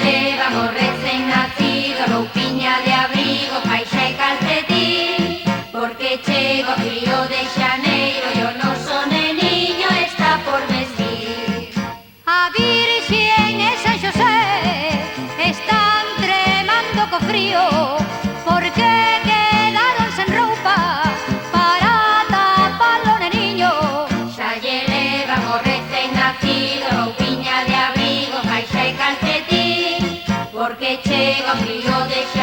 levan o recén nacido, roupiña de abrigo, caixa e calcetín, porque chega o frío de xaneiro e o noso neniño está por vestir. A Virxen e San Xosé están tremando co frío, porque quedaron sen roupa para tapar o neniño. Xa lle levan o recén nacido, roupiña de abrigo, caixa e calcetín, porque chega o frío de xaneiro